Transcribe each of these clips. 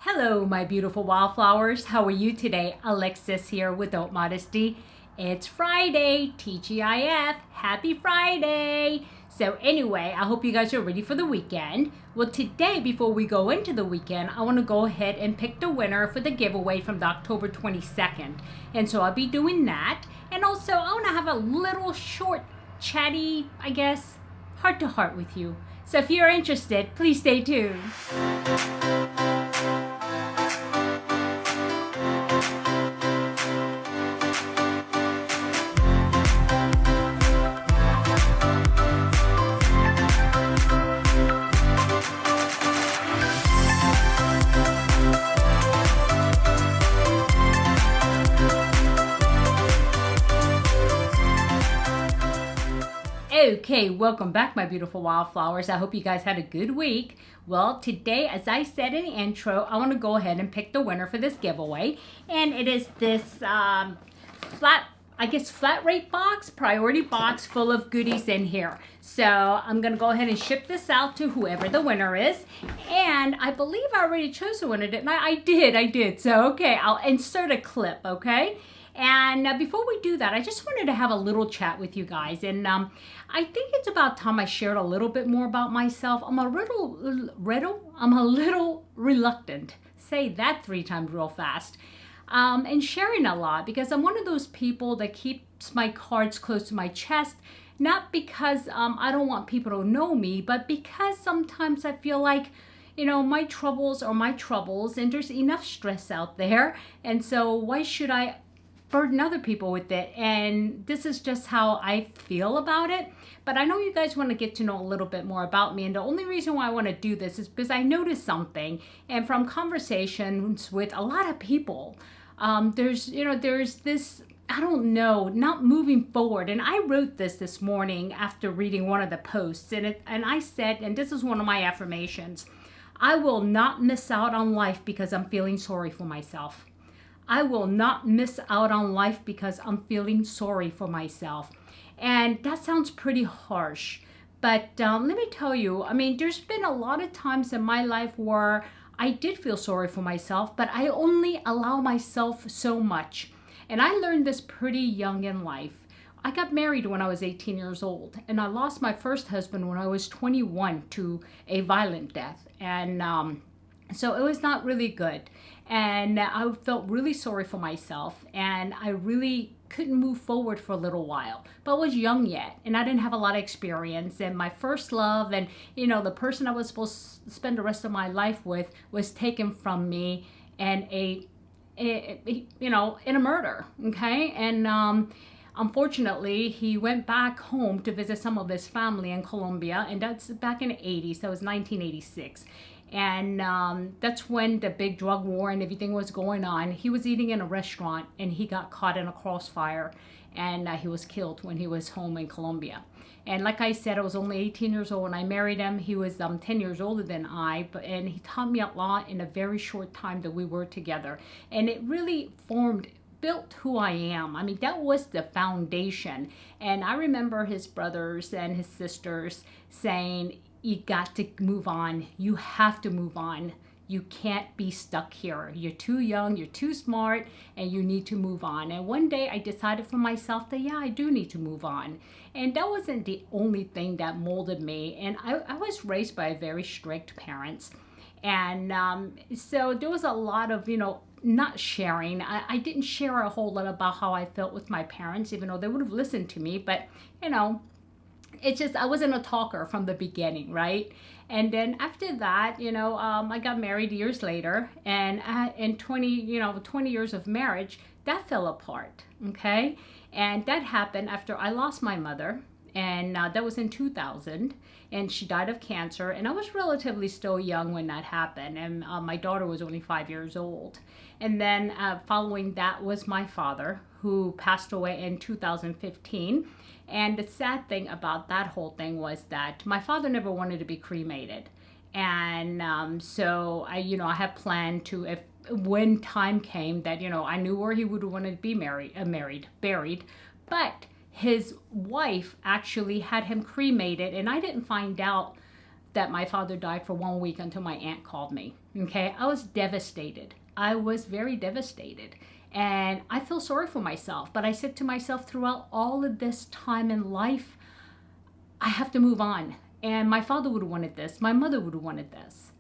Hello, my beautiful wildflowers. How are you today? Alexis here with Modesty. It's Friday, TGIF. Happy Friday. So anyway, I hope you guys are ready for the weekend. Well, today, before we go into the weekend, I want to go ahead and pick the winner for the giveaway from the October 22nd. And so I'll be doing that. And also, I want to have a little short, chatty, I guess, heart-to-heart with you. So if you're interested, please stay tuned. Okay, welcome back, my beautiful wildflowers. I hope you guys had a good week. Well, today, as I said in the intro, I want to go ahead and pick the winner for this giveaway. And it is this flat rate box, priority box full of goodies in here. So I'm going to go ahead and ship this out to whoever the winner is. And I believe I already chose the winner, didn't I? I did. So, okay, I'll insert a clip, okay? And before we do that, I just wanted to have a little chat with you guys. And I think it's about time I shared a little bit more about myself. I'm a little reluctant. Say that 3 times real fast. And sharing a lot because I'm one of those people that keeps my cards close to my chest. Not because I don't want people to know me, but because sometimes I feel like, you know, my troubles are my troubles and there's enough stress out there. And so why should I burden other people with it? And this is just how I feel about it. But I know you guys want to get to know a little bit more about me. And the only reason why I want to do this is because I noticed something. And from conversations with a lot of people, there's this, I don't know, not moving forward. And I wrote this morning after reading one of the posts. And I said, and this is one of my affirmations, I will not miss out on life because I'm feeling sorry for myself. I will not miss out on life because I'm feeling sorry for myself. And that sounds pretty harsh. But let me tell you, I mean, there's been a lot of times in my life where I did feel sorry for myself, but I only allow myself so much. And I learned this pretty young in life. I got married when I was 18 years old, and I lost my first husband when I was 21 to a violent death. And so it was not really good. And I felt really sorry for myself, and I really couldn't move forward for a little while. But I was young yet, and I didn't have a lot of experience. And my first love and, you know, the person I was supposed to spend the rest of my life with was taken from me and in a murder, okay? And unfortunately, he went back home to visit some of his family in Colombia, and that's back in the 80s. That was 1986. And that's when the big drug war and everything was going on. He was eating in a restaurant and he got caught in a crossfire, and he was killed when he was home in Colombia. And like I said, I was only 18 years old when I married him. He was 10 years older than I, and he taught me a lot in a very short time that we were together. And it really built who I am. I mean, that was the foundation. And I remember his brothers and his sisters saying, you got to move on. You have to move on. You can't be stuck here. You're too young, you're too smart, and you need to move on. And one day I decided for myself that, yeah, I do need to move on. And that wasn't the only thing that molded me. And I was raised by very strict parents. And so there was a lot of, not sharing. I didn't share a whole lot about how I felt with my parents, even though they would have listened to me. But, it's just, I wasn't a talker from the beginning, right? And then after that, I got married years later, and in 20 years of marriage, that fell apart, okay? And that happened after I lost my mother, and that was in 2000, and she died of cancer, and I was relatively still young when that happened, and my daughter was only 5 years old. And then following that was my father, who passed away in 2015. And the sad thing about that whole thing was that my father never wanted to be cremated. And so I had planned to, when time came that, I knew where he would want to be buried. But his wife actually had him cremated, and I didn't find out that my father died for 1 week until my aunt called me. Okay, I was devastated. I was very devastated. And I feel sorry for myself. But I said to myself, throughout all of this time in life, I have to move on. And my father would have wanted this. My mother would have wanted this.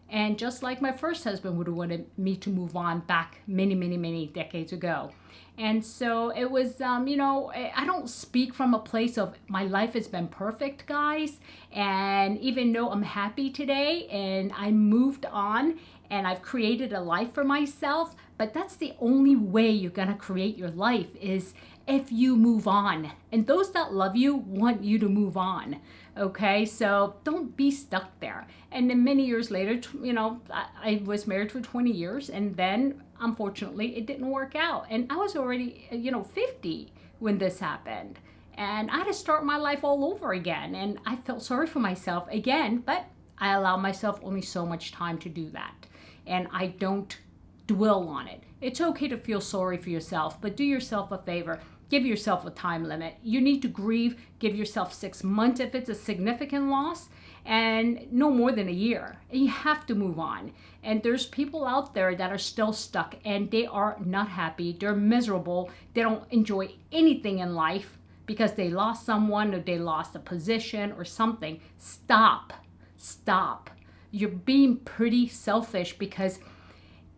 And just like my first husband would have wanted me to move on back many, many, many decades ago. And so it was, you know, I don't speak from a place of my life has been perfect, guys. And even though I'm happy today and I moved on and I've created a life for myself, but that's the only way you're going to create your life is if you move on. And those that love you want you to move on. Okay, so don't be stuck there. And then many years later, you know, I was married for 20 years and then unfortunately it didn't work out. And I was already, you know, 50 when this happened. And I had to start my life all over again. And I felt sorry for myself again, but I allow myself only so much time to do that. And I don't dwell on it. It's okay to feel sorry for yourself, but do yourself a favor. Give yourself a time limit. You need to grieve. Give yourself 6 months if it's a significant loss, and no more than a year. And you have to move on. And there's people out there that are still stuck and they are not happy. They're miserable. They don't enjoy anything in life because they lost someone or they lost a position or something. Stop. Stop. You're being pretty selfish because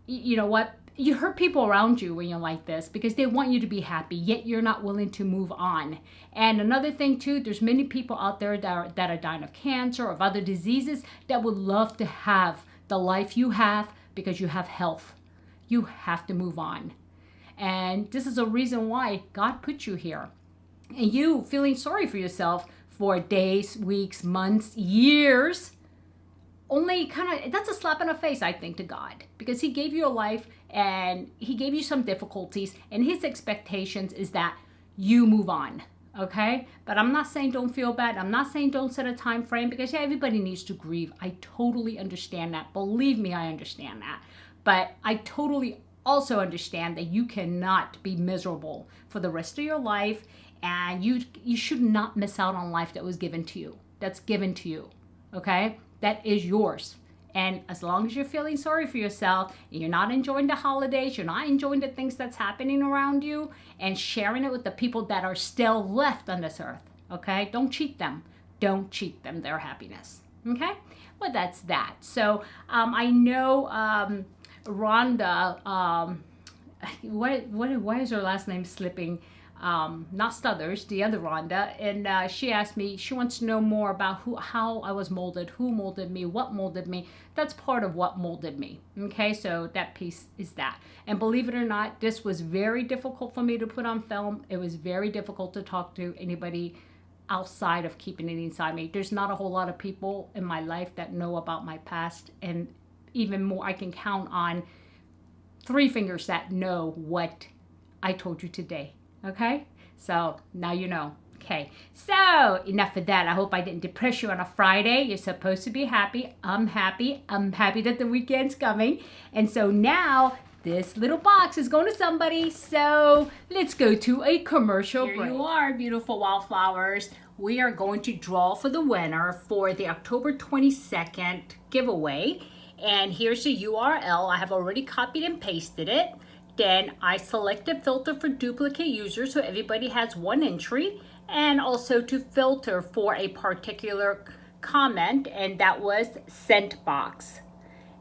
you know what? You hurt people around you when you're like this because they want you to be happy, yet you're not willing to move on. And another thing too, there's many people out there that are dying of cancer or of other diseases that would love to have the life you have because you have health. You have to move on. And this is a reason why God put you here. And you feeling sorry for yourself for days, weeks, months, years, only kind of, that's a slap in the face, I think, to God, because he gave you a life and he gave you some difficulties and his expectations is that you move on. Okay. But I'm not saying don't feel bad. I'm not saying don't set a time frame because yeah, everybody needs to grieve. I totally understand that. Believe me, I understand that. But I totally also understand that you cannot be miserable for the rest of your life and you should not miss out on life that was given to you. That's given to you. Okay. That is yours. And as long as you're feeling sorry for yourself, and you're not enjoying the holidays, you're not enjoying the things that's happening around you, and sharing it with the people that are still left on this earth, okay? Don't cheat them. Don't cheat them their happiness, okay? Well, that's that. So I know Rhonda, why is her last name slipping? Not Stuthers, the other Rhonda, and she asked me, she wants to know more about how I was molded, who molded me, what molded me. That's part of what molded me. Okay, so that piece is that. And believe it or not, this was very difficult for me to put on film. It was very difficult to talk to anybody outside of keeping it inside me. There's not a whole lot of people in my life that know about my past, and even more, I can count on 3 fingers that know what I told you today. Okay, so now you know. Okay, so enough of that. I hope I didn't depress you on a Friday. You're supposed to be happy. I'm happy. I'm happy that the weekend's coming. And so now this little box is going to somebody. So let's go to a commercial break. Here you are, beautiful wildflowers. We are going to draw for the winner for the October 22nd giveaway. And here's the URL. I have already copied and pasted it. Then I select a filter for duplicate users so everybody has 1 entry, and also to filter for a particular comment, and that was Scentbox.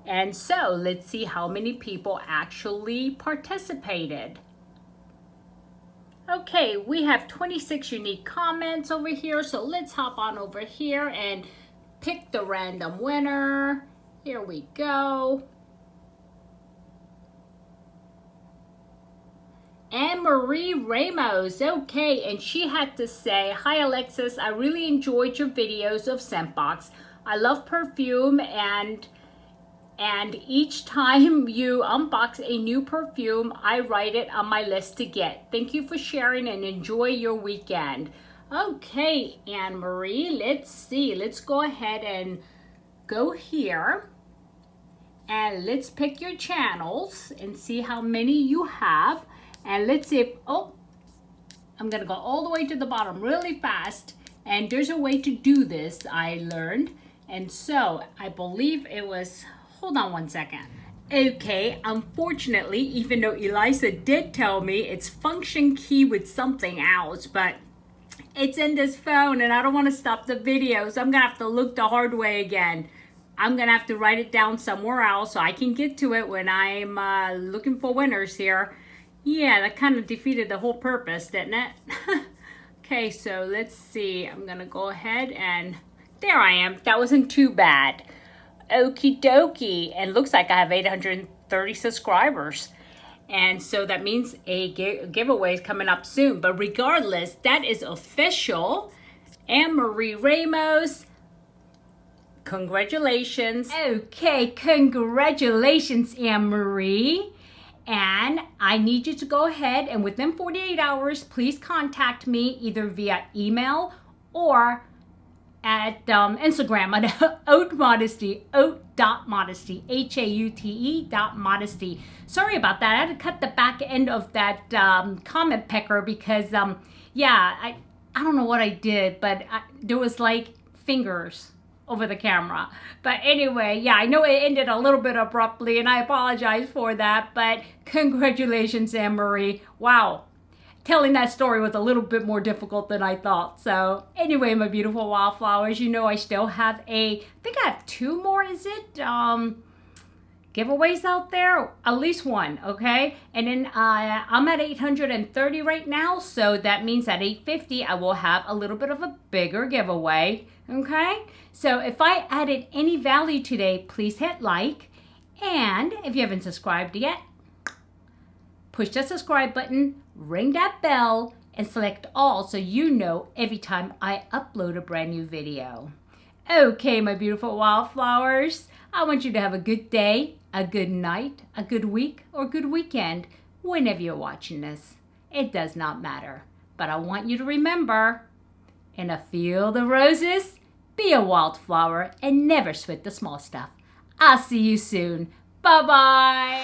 And so let's see how many people actually participated. Okay, we have 26 unique comments over here, so let's hop on over here and pick the random winner. Here we go. Anne-Marie Ramos, okay, and she had to say, hi Alexis, I really enjoyed your videos of Scentbox. I love perfume and each time you unbox a new perfume, I write it on my list to get. Thank you for sharing and enjoy your weekend. Okay, Anne-Marie, let's see. Let's go ahead and go here. And let's pick your channels and see how many you have. And let's see if, oh, I'm going to go all the way to the bottom really fast. And there's a way to do this, I learned. And so I believe it was Hold on one second. Okay, unfortunately, even though Eliza did tell me it's function key with something else, but it's in this phone and I don't want to stop the video, so I'm going to have to look the hard way again. I'm going to have to write it down somewhere else so I can get to it when I'm looking for winners here. Yeah, that kind of defeated the whole purpose, didn't it? Okay, so let's see. I'm going to go ahead and there I am. That wasn't too bad. Okie dokie. And looks like I have 830 subscribers. And so that means a giveaway is coming up soon. But regardless, that is official. Anne-Marie Ramos, congratulations. Okay, congratulations, Anne-Marie. And I need you to go ahead and within 48 hours, please contact me either via email or at Instagram at Haute Modesty, Haute.Modesty, Haute.Modesty. Sorry about that. I had to cut the back end of that comment picker because, yeah, I don't know what I did, but there was like fingers over the camera. But anyway, yeah, I know it ended a little bit abruptly and I apologize for that, but congratulations, Anne-Marie. Wow. Telling that story was a little bit more difficult than I thought. So anyway, my beautiful wildflowers, you know I still have I think I have 2 more, is it? Giveaways out there, at least one, okay? And then I'm at 830 right now, so that means at 850 I will have a little bit of a bigger giveaway, okay? So if I added any value today, please hit like, and if you haven't subscribed yet, push the subscribe button, ring that bell, and select all so you know every time I upload a brand new video. Okay, my beautiful wildflowers, I want you to have a good day, a good night, a good week, or good weekend whenever you're watching this. It does not matter. But I want you to remember, in a field of roses, be a wildflower and never sweat the small stuff. I'll see you soon. Bye-bye.